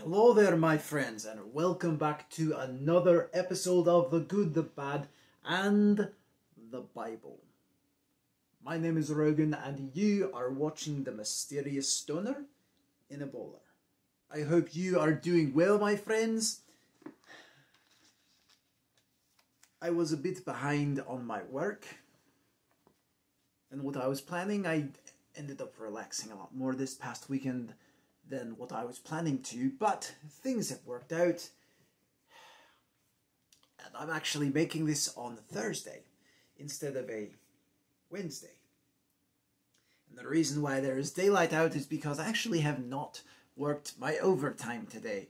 Hello there, my friends, and welcome back to another episode of The Good, the Bad, and the Bible. My name is Rogan, and you are watching The Mysterious Stoner in a Bowler. I hope you are doing well, my friends. I was a bit behind on my work, and what I was planning, I ended up relaxing a lot more this past weekend than what I was planning to, but things have worked out, and I'm actually making this on Thursday instead of a Wednesday. And the reason why there is daylight out is because I actually have not worked my overtime today.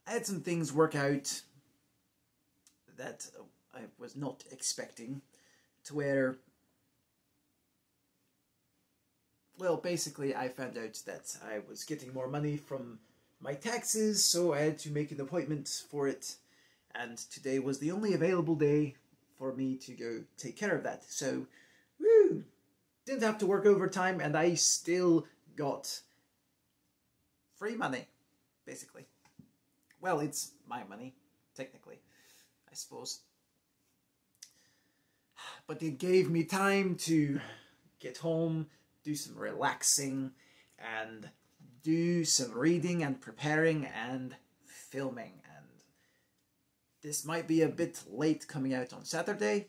I had some things work out that I was not expecting, to where, well, basically I found out that I was getting more money from my taxes, so I had to make an appointment for it, and today was the only available day for me to go take care of that. So, woo! Didn't have to work overtime, and I still got free money, basically. Well, it's my money, technically, I suppose. But it gave me time to get home, do some relaxing, and do some reading and preparing and filming. And this might be a bit late coming out on Saturday,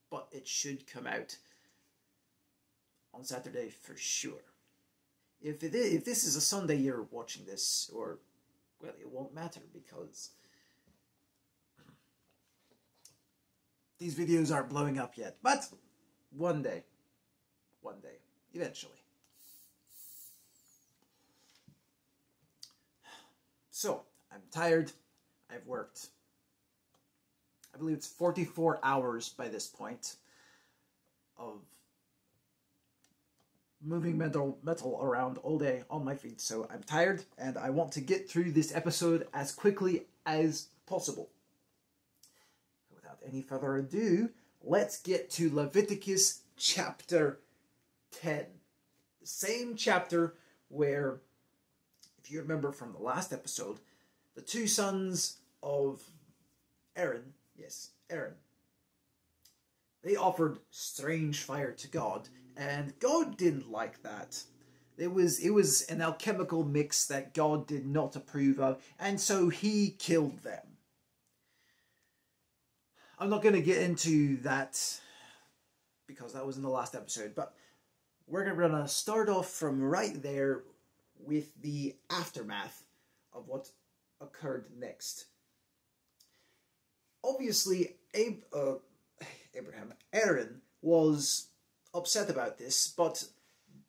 but it should come out on Saturday for sure. If this is a Sunday you're watching this, or, well, it won't matter because these videos aren't blowing up yet, but one day, eventually. So, I'm tired. I've worked, I believe it's 44 hours by this point, of moving metal around all day on my feet. So I'm tired, and I want to get through this episode as quickly as possible. Without any further ado, let's get to Leviticus chapter 10. The same chapter where, if you remember from the last episode, the two sons of Aaron, they offered strange fire to God, and God didn't like that. It was an alchemical mix that God did not approve of, and so he killed them. I'm not going to get into that because that was in the last episode, but we're going to start off from right there with the aftermath of what occurred next. Obviously, Aaron was upset about this, but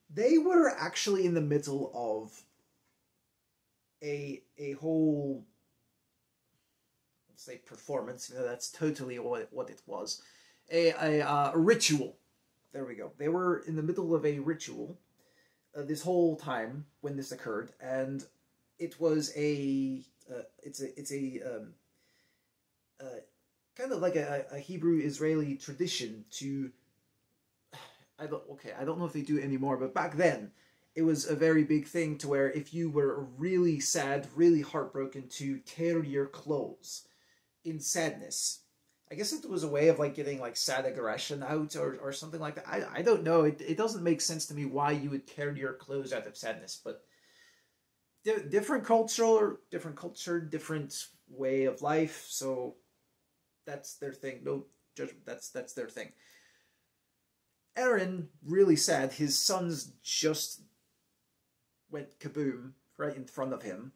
they were actually in the middle of a whole, let's say, performance. You know, that's totally what it was. A ritual. There we go. They were in the middle of a ritual this whole time when this occurred, and it was kind of like a Hebrew-Israeli tradition to, I don't know if they do it anymore, but back then it was a very big thing to where if you were really sad, really heartbroken, to tear your clothes in sadness. I guess it was a way of like getting like sad aggression out or something like that. I don't know. It doesn't make sense to me why you would tear your clothes out of sadness, but different culture, different way of life. So that's their thing. No judgment. That's their thing. Aaron, really sad. His sons just went kaboom right in front of him.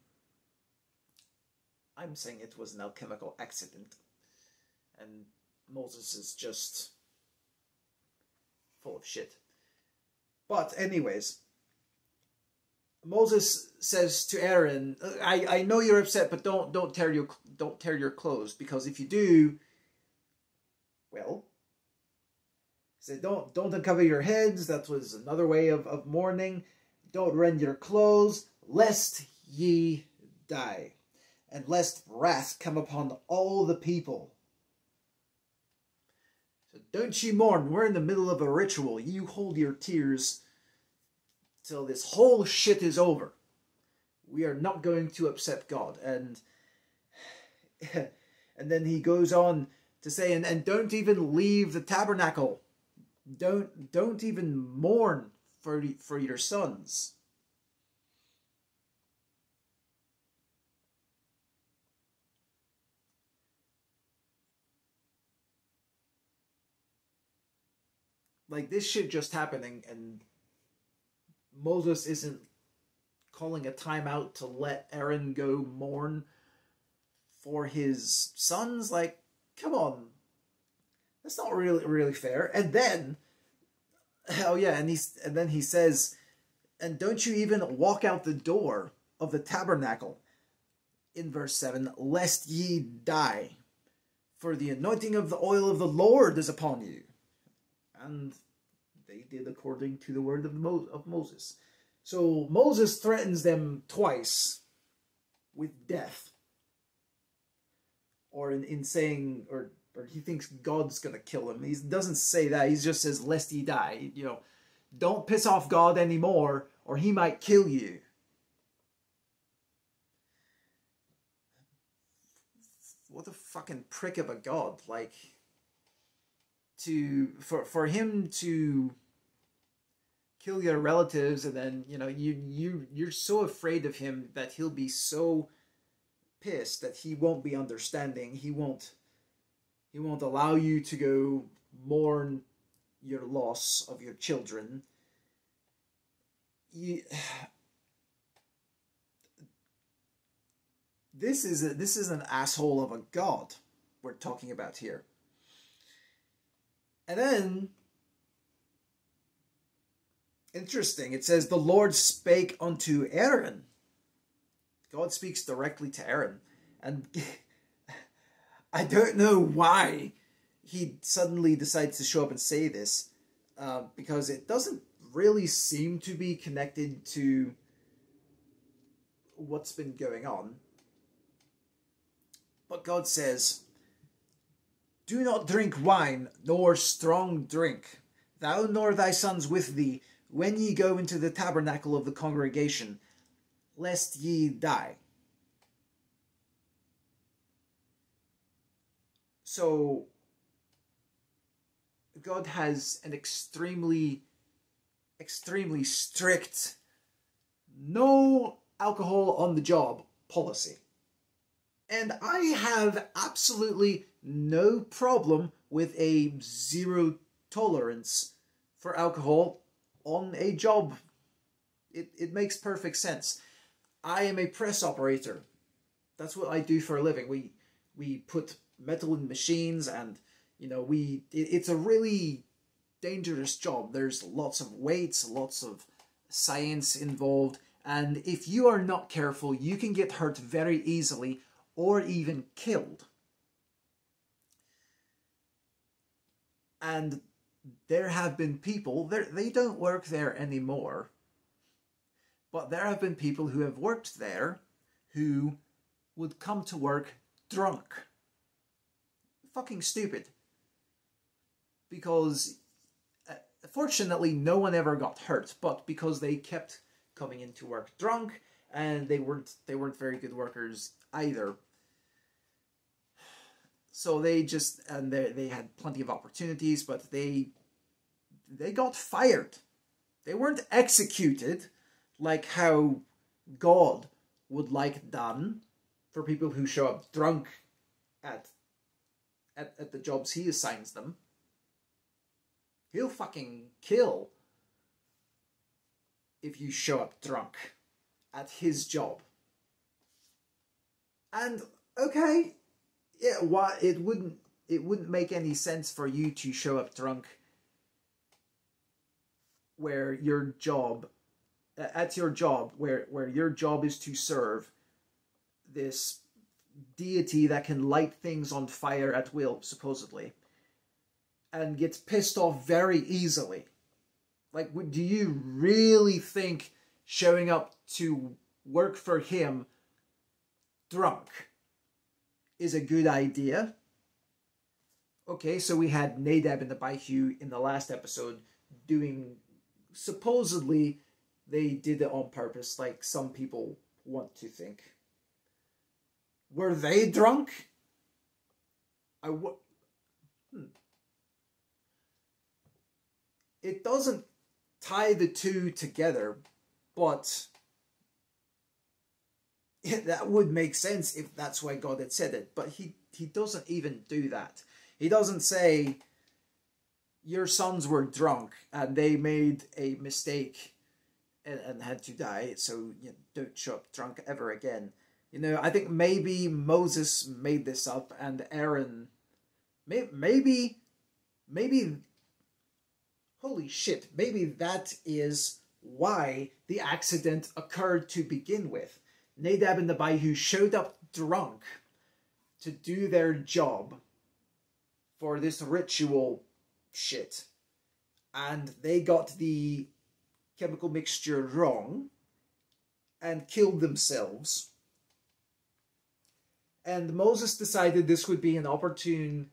I'm saying it was an alchemical accident. And Moses is just full of shit. But anyways, Moses says to Aaron, I know you're upset, but don't tear your clothes, because if you do, well, he said don't uncover your heads. That was another way of mourning. Don't rend your clothes, lest ye die, and lest wrath come upon all the people. So don't you mourn. We're in the middle of a ritual. You hold your tears till this whole shit is over. we are not going to upset God. And and then he goes on to say, and don't even leave the tabernacle. Don't even mourn for your sons. Like, this shit just happening, and Moses isn't calling a timeout to let Aaron go mourn for his sons. Like, come on, that's not really fair. And then, oh yeah, and then he says, and don't you even walk out the door of the tabernacle, in verse 7, lest ye die, for the anointing of the oil of the Lord is upon you. And they did according to the word of Moses. So Moses threatens them twice with death. Or in saying, or he thinks God's going to kill him. He doesn't say that. He just says, lest he die. You know, don't piss off God anymore, or he might kill you. What a fucking prick of a God. Like, for him to kill your relatives, and then, you know, you're so afraid of him that he'll be so pissed that he won't be understanding. He won't allow you to go mourn your loss of your children. This is an asshole of a God we're talking about here. And then, interesting, it says, the Lord spake unto Aaron. God speaks directly to Aaron. And I don't know why he suddenly decides to show up and say this. Because it doesn't really seem to be connected to what's been going on. But God says, do not drink wine, nor strong drink, thou nor thy sons with thee, when ye go into the tabernacle of the congregation, lest ye die. So, God has an extremely strict, no alcohol on the job policy. And I have absolutely no problem with a zero tolerance for alcohol on a job. It makes perfect sense. I am a press operator. That's what I do for a living. We put metal in machines, and you know, it's a really dangerous job. There's lots of weights, lots of science involved, and if you are not careful, you can get hurt very easily or even killed. And there have been people, they don't work there anymore, but there have been people who have worked there who would come to work drunk. Fucking stupid. Because, fortunately, no one ever got hurt, but because they kept coming into work drunk, and they weren't very good workers either. So they had plenty of opportunities, but they got fired. They weren't executed like how God would like done for people who show up drunk at the jobs he assigns them. He'll fucking kill if you show up drunk at his job. And okay, yeah, why it wouldn't make any sense for you to show up drunk where your job where your job is to serve this deity that can light things on fire at will, supposedly, and gets pissed off very easily. Like, do you really think showing up to work for him drunk is a good idea? Okay, so we had Nadab and Abihu in the last episode doing, supposedly they did it on purpose, like some people want to think. Were they drunk? It doesn't tie the two together, but that would make sense if that's why God had said it. But he doesn't even do that. He doesn't say, your sons were drunk and they made a mistake and had to die, so don't show up drunk ever again. I think maybe Moses made this up, and Aaron, maybe, holy shit, maybe that is why the accident occurred to begin with. Nadab and Abihu showed up drunk to do their job for this ritual shit, and they got the chemical mixture wrong and killed themselves. And Moses decided this would be an opportune,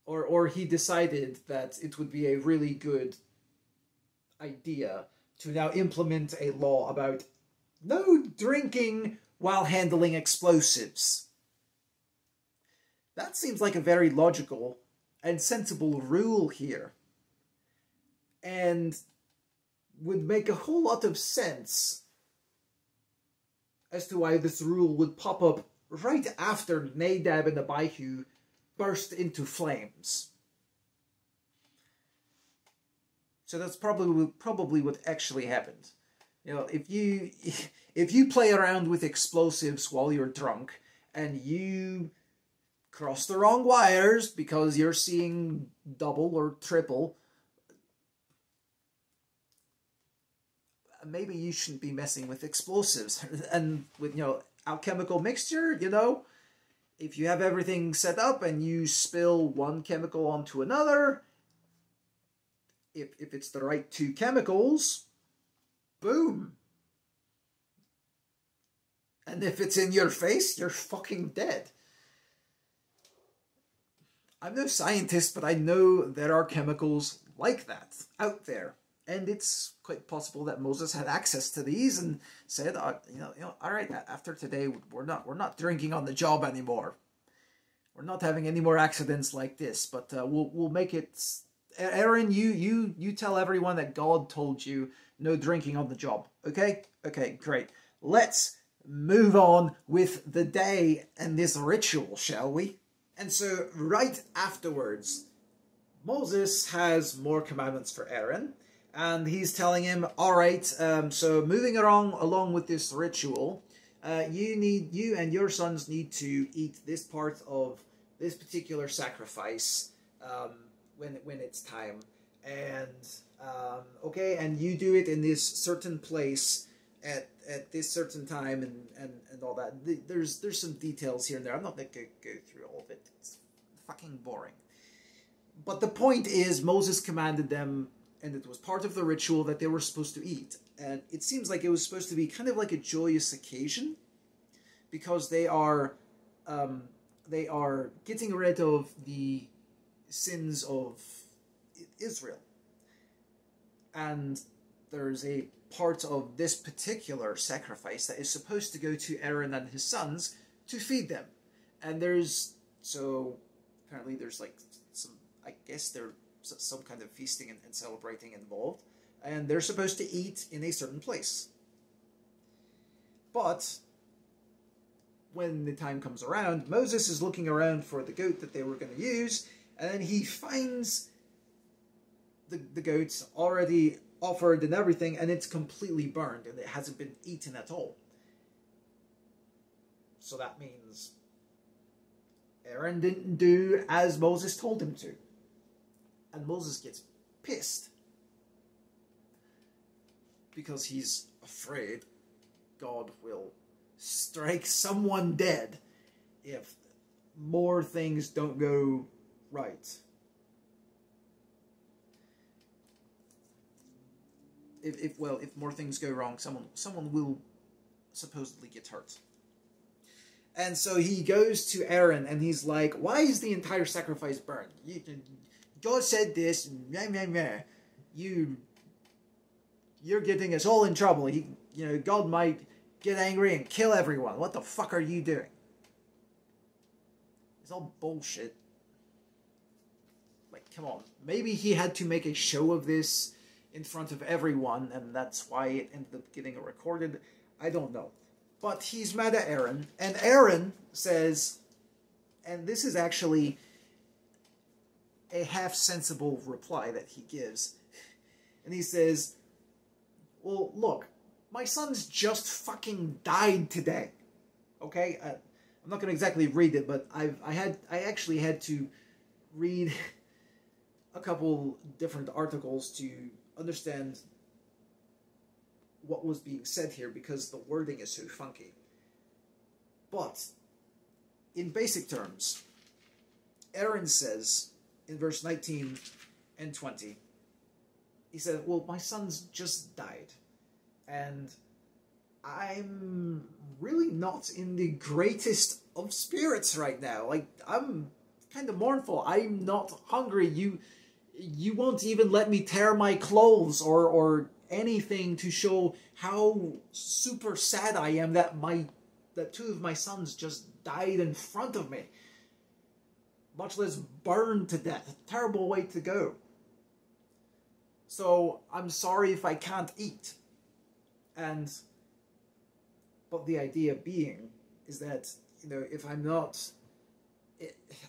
or he decided that it would be a really good idea to now implement a law about no drinking while handling explosives. That seems like a very logical and sensible rule here, and would make a whole lot of sense as to why this rule would pop up right after Nadab and Abihu burst into flames. So that's probably what actually happened. If you play around with explosives while you're drunk and you cross the wrong wires because you're seeing double or triple, maybe you shouldn't be messing with explosives. And with alchemical mixture, if you have everything set up and you spill one chemical onto another, if it's the right two chemicals, boom. And if it's in your face, you're fucking dead. I'm no scientist, but I know there are chemicals like that out there. And it's quite possible that Moses had access to these and said, all right, after today, we're not drinking on the job anymore. We're not having any more accidents like this, but we'll make it. Aaron, you tell everyone that God told you no drinking on the job. Okay? Okay, great. Let's move on with the day and this ritual, shall we? And so right afterwards, Moses has more commandments for Aaron. And he's telling him, all right, so moving along with this ritual, you and your sons need to eat this part of this particular sacrifice when it's time. And, okay, and you do it in this certain place at this certain time and all that. There's some details here and there. I'm not going to go through all of it. It's fucking boring. But the point is, Moses commanded them, and it was part of the ritual that they were supposed to eat. And it seems like it was supposed to be kind of like a joyous occasion, because they are getting rid of the sins of Israel. And there's a part of this particular sacrifice that is supposed to go to Aaron and his sons to feed them. And apparently there's like some, I guess there's some kind of feasting and celebrating involved. And they're supposed to eat in a certain place. But when the time comes around, Moses is looking around for the goat that they were going to use, and then he finds the goats already offered and everything, and it's completely burned, and it hasn't been eaten at all. So that means Aaron didn't do as Moses told him to. And Moses gets pissed, because he's afraid God will strike someone dead if more things don't go right. If more things go wrong, someone will supposedly get hurt. And so he goes to Aaron and he's like, why is the entire sacrifice burned? God said this, you're getting us all in trouble. God might get angry and kill everyone. What the fuck are you doing? It's all bullshit. Like, come on. Maybe he had to make a show of this in front of everyone, and that's why it ended up getting recorded. I don't know. But he's mad at Aaron, and Aaron says, and this is actually a half-sensible reply that he gives, and he says, well, look, my son's just fucking died today, okay? I'm not going to exactly read it, but I actually had to read a couple different articles to understand what was being said here, because the wording is so funky. But, in basic terms, Aaron says, in verse 19 and 20, he said, well, my son's just died, and I'm really not in the greatest of spirits right now. Like, I'm kind of mournful. I'm not hungry. You won't even let me tear my clothes or anything to show how super sad I am that two of my sons just died in front of me. Much less burned to death. A terrible way to go. So, I'm sorry if I can't eat. But the idea being is that, you know, if I'm not...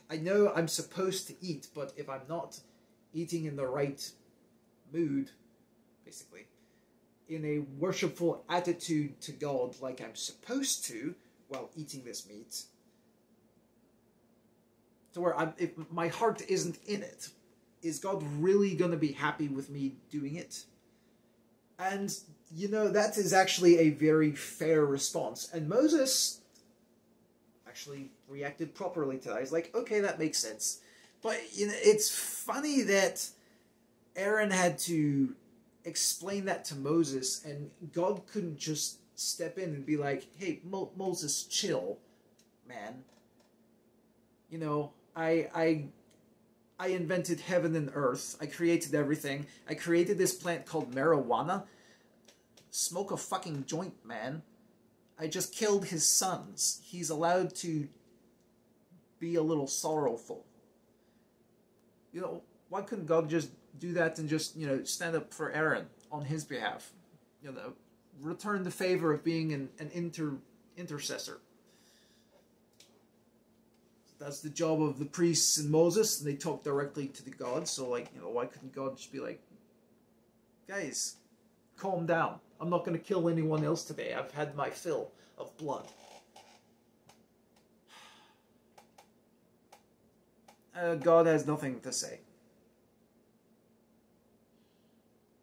I know I'm supposed to eat, but if I'm not eating in the right mood, basically, in a worshipful attitude to God like I'm supposed to while eating this meat, to where if my heart isn't in it, is God really going to be happy with me doing it? And, you know, that is actually a very fair response. And Moses actually reacted properly to that. He's like, okay, that makes sense. But, you know, it's funny that Aaron had to explain that to Moses, and God couldn't just step in and be like, hey, Moses, chill, man. You know, I invented heaven and earth. I created everything. I created this plant called marijuana. Smoke a fucking joint, man. I just killed his sons. He's allowed to be a little sorrowful. You know, why couldn't God just do that and just, you know, stand up for Aaron on his behalf? You know, return the favor of being an intercessor. That's the job of the priests and Moses, and they talk directly to the God. So, like, you know, why couldn't God just be like, guys, calm down. I'm not going to kill anyone else today. I've had my fill of blood. God has nothing to say.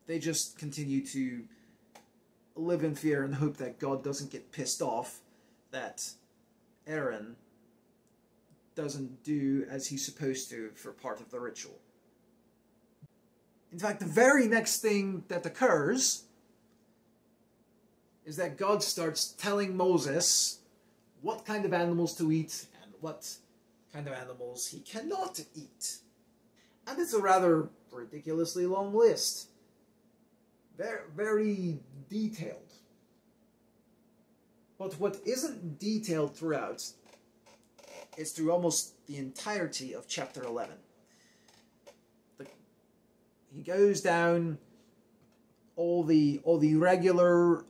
They just continue to live in fear and hope that God doesn't get pissed off that Aaron doesn't do as he's supposed to for part of the ritual. In fact, the very next thing that occurs is that God starts telling Moses what kind of animals to eat and what kind of animals he cannot eat. And it's a rather ridiculously long list. Very, very detailed. But what isn't detailed throughout is through almost the entirety of chapter 11. He goes down all the regular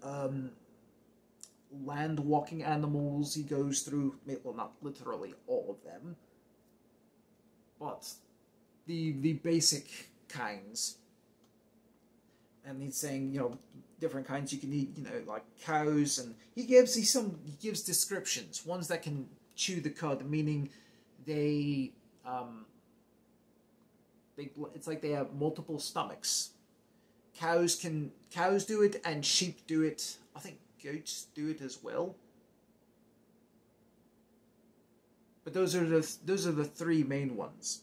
land walking animals. He goes through, well, not literally all of them, but the basic kinds. And he's saying, you know, different kinds you can eat, you know, like cows, and he gives descriptions. Ones that can chew the cud, meaning it's like they have multiple stomachs. Cows do it, and sheep do it. I think goats do it as well. But those are the three main ones.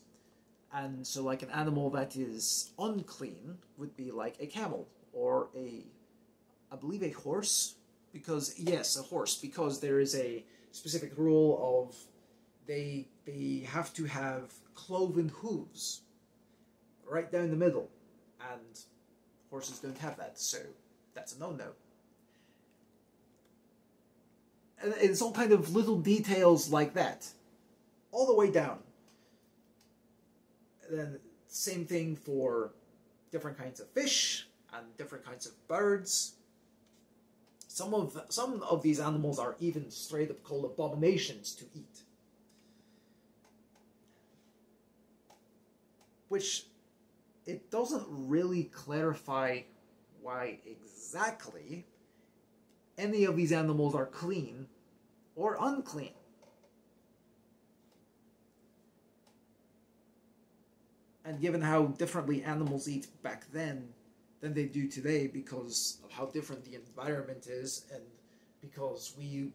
And so, like, an animal that is unclean would be like a camel or I believe a horse, because yes, a horse, because there is a specific rule of they have to have cloven hooves right down the middle, and horses don't have that, so that's a no-no. And it's all kind of little details like that, all the way down. And then same thing for different kinds of fish and different kinds of birds. Some of these animals are even straight up called abominations to eat. Which, it doesn't really clarify why exactly any of these animals are clean or unclean. And given how differently animals eat back then than they do today, because of how different the environment is, and because we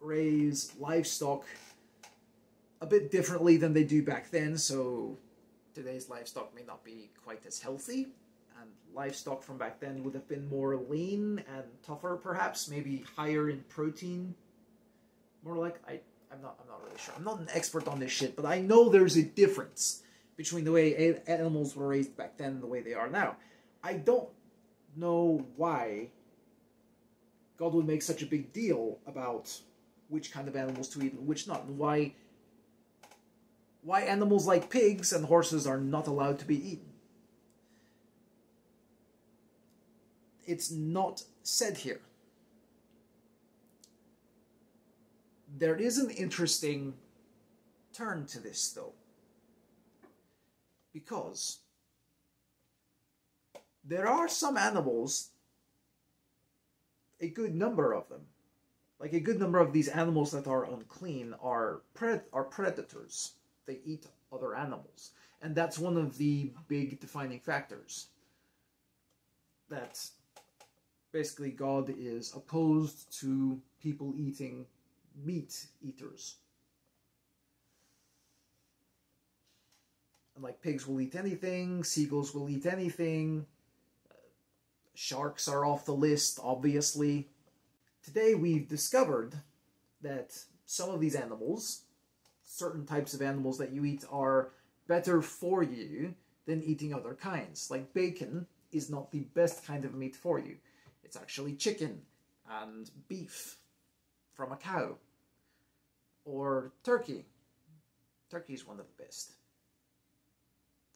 raise livestock a bit differently than they do back then, so today's livestock may not be quite as healthy, and livestock from back then would have been more lean and tougher, perhaps, maybe higher in protein. More like, I'm not really sure. I'm not an expert on this shit, but I know there's a difference between the way animals were raised back then and the way they are now. I don't know why God would make such a big deal about which kind of animals to eat and which not, and why animals like pigs and horses are not allowed to be eaten. It's not said here. There is an interesting turn to this, though, because there are some animals, a good number of them, like a good number of these animals that are unclean are predators. They eat other animals. And that's one of the big defining factors. That basically God is opposed to people eating meat eaters. And like pigs will eat anything, seagulls will eat anything, sharks are off the list, obviously. Today we've discovered that some of these animals, certain types of animals that you eat, are better for you than eating other kinds. Like bacon is not the best kind of meat for you. It's actually chicken and beef from a cow. Or turkey. Turkey is one of the best,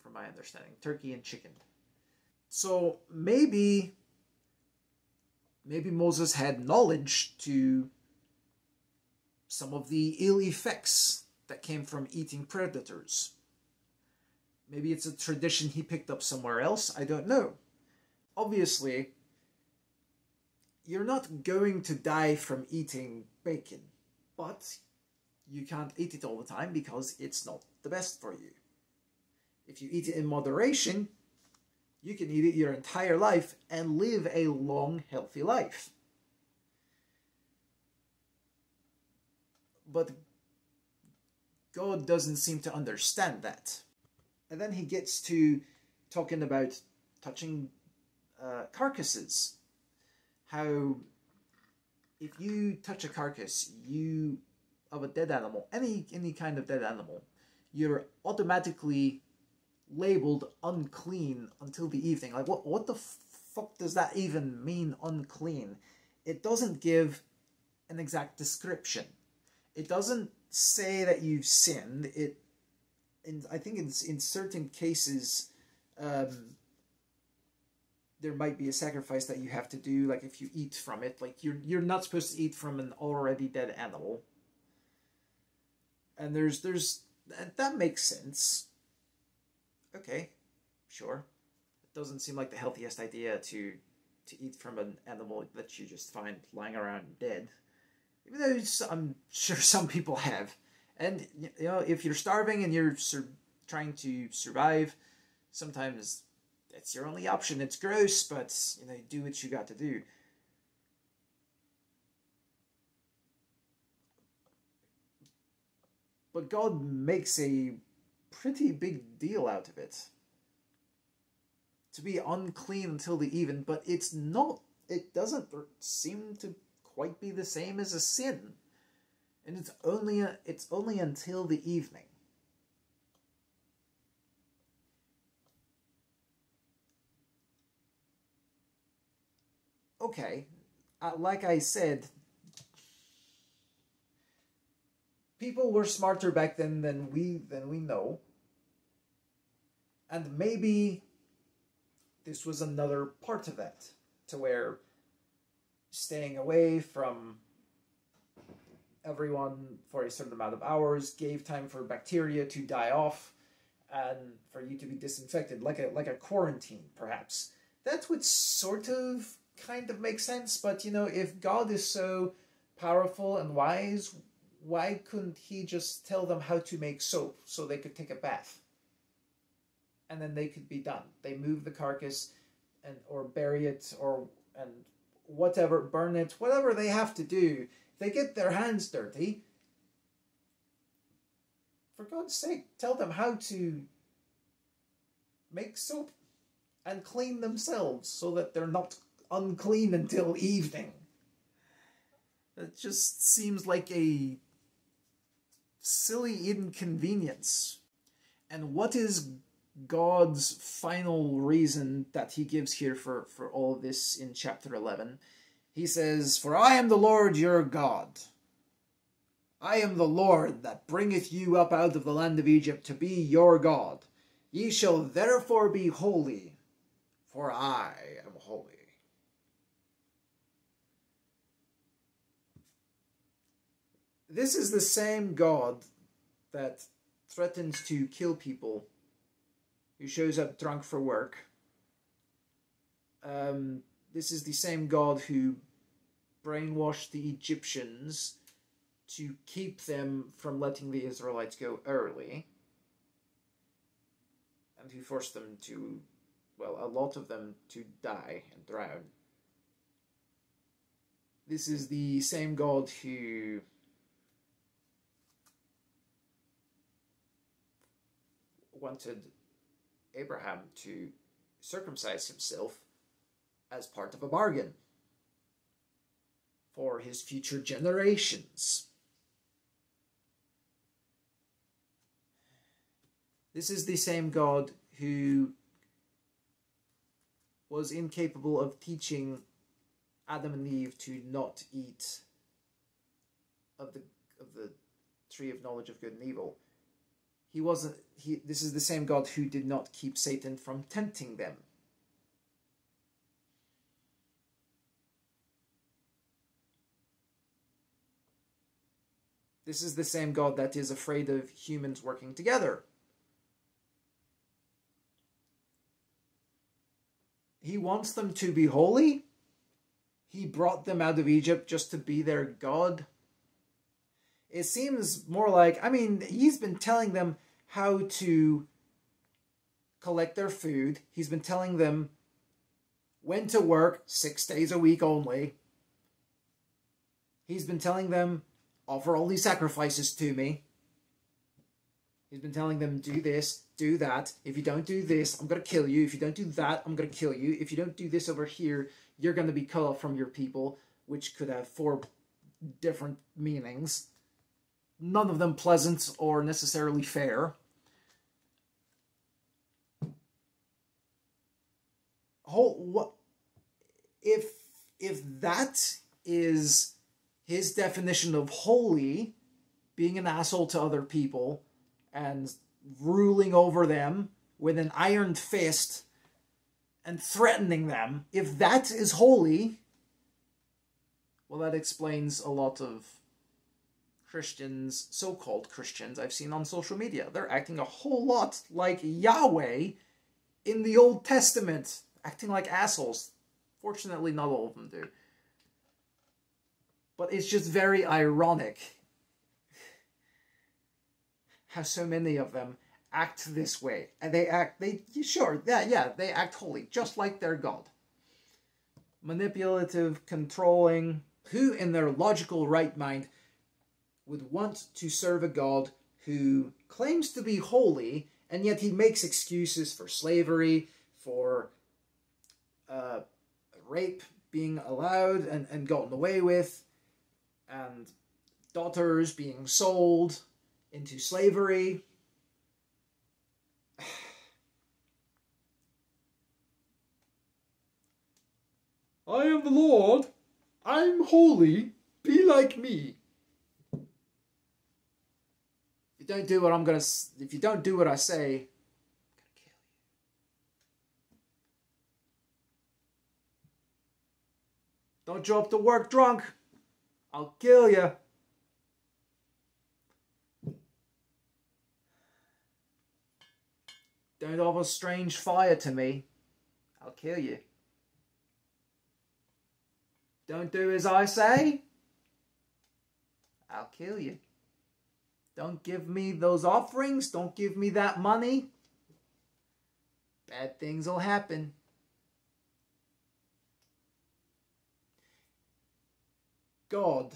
from my understanding. Turkey and chicken. So maybe Moses had knowledge to some of the ill effects that came from eating predators. Maybe it's a tradition he picked up somewhere else, I don't know. Obviously, you're not going to die from eating bacon, but you can't eat it all the time because it's not the best for you. If you eat it in moderation, you can eat it your entire life and live a long, healthy life. But God doesn't seem to understand that. And then he gets to talking about touching carcasses. How if you touch a carcass of a dead animal, any kind of dead animal, you're automatically labeled unclean until the evening. Like, what the fuck does that even mean, unclean? It doesn't give an exact description. It doesn't say that you've sinned. I think in certain cases, there might be a sacrifice that you have to do, like if you eat from it. Like, you're not supposed to eat from an already dead animal. And that makes sense. Okay, sure. It doesn't seem like the healthiest idea to eat from an animal that you just find lying around dead. Even though I'm sure some people have. And, you know, if you're starving and you're trying to survive, sometimes that's your only option. It's gross, but, you know, do what you got to do. But God makes a pretty big deal out of it. To be unclean until the even, but it doesn't seem to quite be the same as a sin. And it's only until the evening. Okay, like I said, people were smarter back then than we know. And maybe this was another part of that, to where staying away from everyone for a certain amount of hours gave time for bacteria to die off and for you to be disinfected, like a quarantine, perhaps. That would sort of kind of make sense, but if God is so powerful and wise, why couldn't he just tell them how to make soap so they could take a bath? And then they could be done. They move the carcass or bury it and whatever, burn it, whatever they have to do. If they get their hands dirty, for God's sake, tell them how to make soap and clean themselves so that they're not unclean until evening. That just seems like a silly inconvenience. And what is God's final reason that he gives here for all of this in chapter 11? He says, "For I am the Lord your God. I am the Lord that bringeth you up out of the land of Egypt to be your God. Ye shall therefore be holy, for I am holy." This is the same God that threatens to kill people, who shows up drunk for work. This is the same God who brainwashed the Egyptians to keep them from letting the Israelites go early, and who forced them to, well, a lot of them to die and drown. This is the same God who wanted Abraham to circumcise himself as part of a bargain for his future generations. This is the same God who was incapable of teaching Adam and Eve to not eat of the tree of knowledge of good and evil. This is the same God who did not keep Satan from tempting them. This is the same God that is afraid of humans working together. He wants them to be holy. He brought them out of Egypt just to be their God. It seems more like, he's been telling them how to collect their food. He's been telling them when to work 6 days a week only. He's been telling them, offer all these sacrifices to me. He's been telling them, do this, do that. If you don't do this, I'm going to kill you. If you don't do that, I'm going to kill you. If you don't do this over here, you're going to be cut off from your people, which could have 4 different meanings. None of them pleasant or necessarily fair. If that is his definition of holy, being an asshole to other people and ruling over them with an iron fist and threatening them, if that is holy, well, that explains a lot of Christians, so-called Christians, I've seen on social media. They're acting a whole lot like Yahweh in the Old Testament, acting like assholes. Fortunately, not all of them do. But it's just very ironic how so many of them act this way. And they act holy, just like their God. Manipulative, controlling. Who in their logical right mind would want to serve a God who claims to be holy, and yet he makes excuses for slavery, for rape being allowed and gotten away with, and daughters being sold into slavery. I am the Lord. I'm holy. Be like me. If you don't do what I'm gonna, if you don't do what I say, I'm gonna kill you. Don't show up to work drunk. I'll kill you. Don't offer strange fire to me. I'll kill you. Don't do as I say. I'll kill you. Don't give me those offerings. Don't give me that money. Bad things will happen. God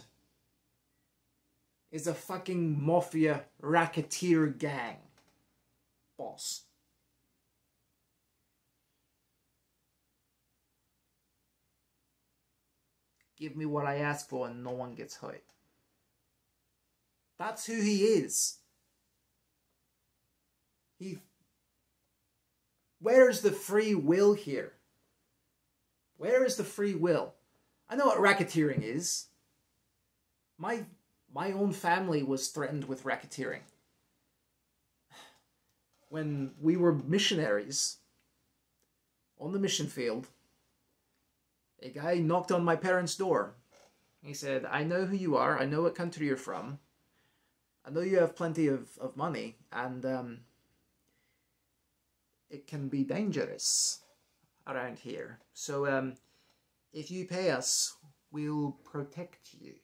is a fucking mafia racketeer gang boss. Give me what I ask for and no one gets hurt. That's who he is. Where's the free will here? Where is the free will? I know what racketeering is. My own family was threatened with racketeering. When we were missionaries on the mission field, a guy knocked on my parents' door. He said, I know who you are. I know what country you're from. I know you have plenty of money. And it can be dangerous around here. So if you pay us, we'll protect you.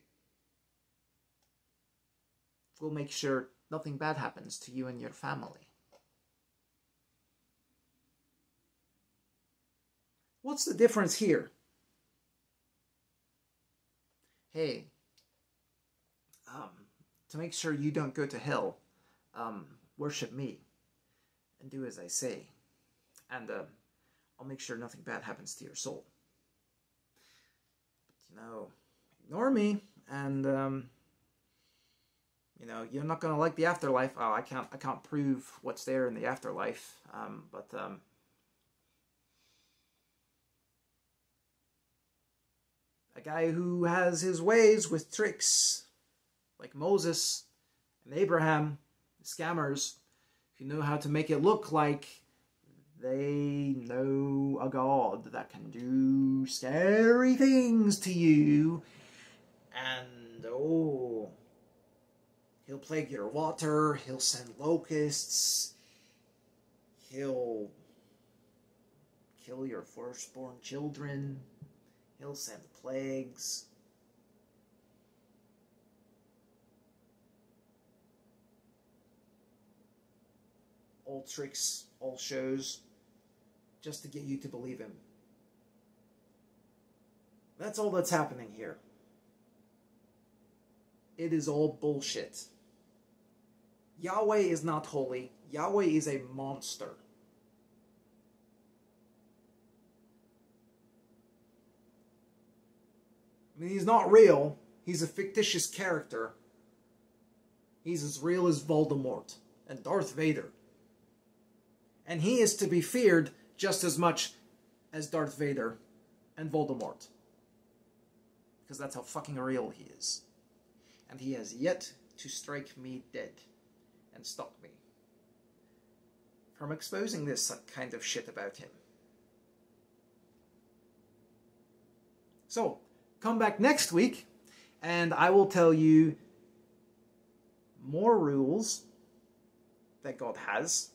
We'll make sure nothing bad happens to you and your family. What's the difference here? Hey, to make sure you don't go to hell, worship me and do as I say. And I'll make sure nothing bad happens to your soul. But, you know, ignore me and, you know, you're not going to like the afterlife. Oh, I can't prove what's there in the afterlife. But a guy who has his ways with tricks, like Moses and Abraham, scammers, who know how to make it look like they know a God that can do scary things to you. And, oh, he'll plague your water, he'll send locusts, he'll kill your firstborn children, he'll send plagues. All tricks, all shows, just to get you to believe him. That's all that's happening here. It is all bullshit. Yahweh is not holy. Yahweh is a monster. I mean, he's not real. He's a fictitious character. He's as real as Voldemort and Darth Vader. And he is to be feared just as much as Darth Vader and Voldemort. Because that's how fucking real he is. And he has yet to strike me dead and stop me from exposing this kind of shit about him. So, come back next week and I will tell you more rules that God has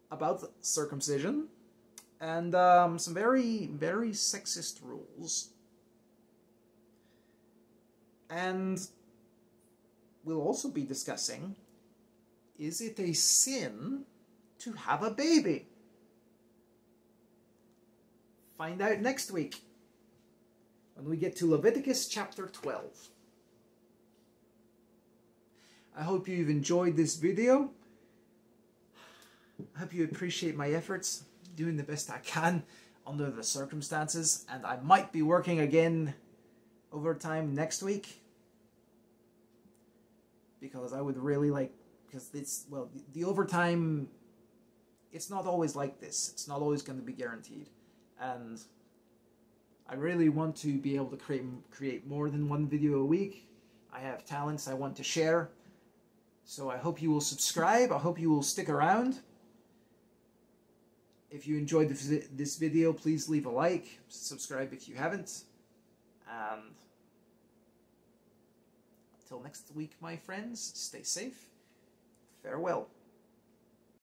about circumcision and some very, very sexist rules. And we'll also be discussing, is it a sin to have a baby? Find out next week when we get to Leviticus chapter 12. I hope you've enjoyed this video. I hope you appreciate my efforts, doing the best I can under the circumstances, and I might be working again overtime next week, because I would really like, because it's, well, the overtime, it's not always like this. It's not always going to be guaranteed, and I really want to be able to create more than one video a week. I have talents I want to share. So I hope you will subscribe. I hope you will stick around. If you enjoyed this video, please leave a like. Subscribe if you haven't. And until next week, my friends, stay safe. Farewell.